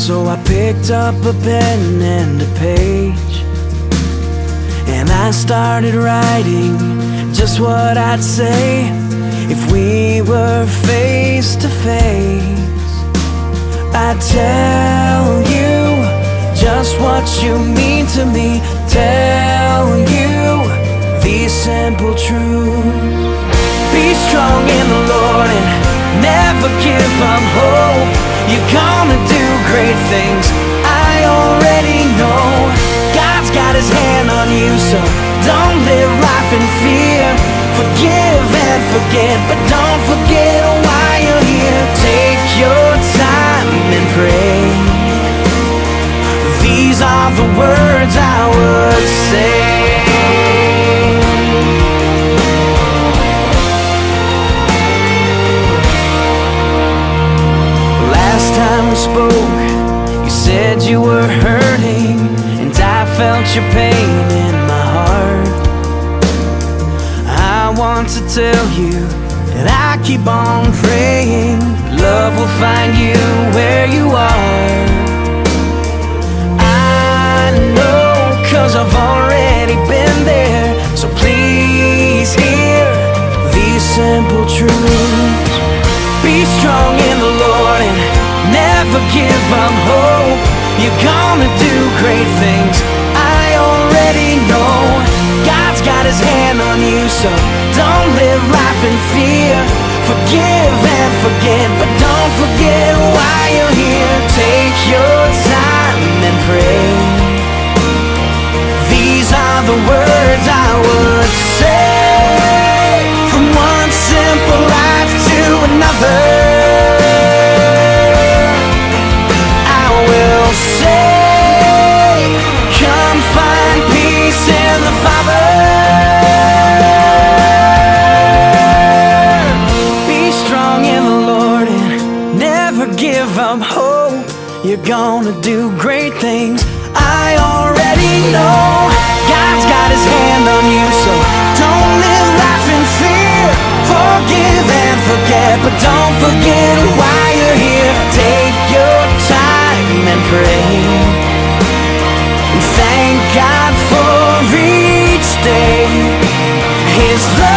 So I picked up a pen and a page, and I started writing just what I'd say if we were face to face. I'd tell you just what you mean to me, tell you these simple truths. Be strong in the Lord and never give up hope. You're gonna do great things, I already know. God's got his hand on you, so don't live life in fear. Forgive and forget, but don't forget why you're here. Take your time and pray. These are the words I would say. Last time we spoke, you said you were hurting, and I felt your pain in my heart. I want to tell you that I keep on praying love will find you where you are. I know, 'cause I've already been there. So please hear these simple truths. Be strong in the Lord and never give up hope. You're gonna do great things, I already know. God's got his hand on you, so don't live life in fear. Forgive and forget, but don't forget why you're here. Take your time and pray. These are the words I would say. From one simple life to another, I will say, come find peace in the Father. Be strong in the Lord and never give up hope. You're gonna do great things, I already know. God's got his hand on you, so don't live life in fear. Forgive and forget, but don't forget why you're here. Take your time and pray. Thank God for each day. His love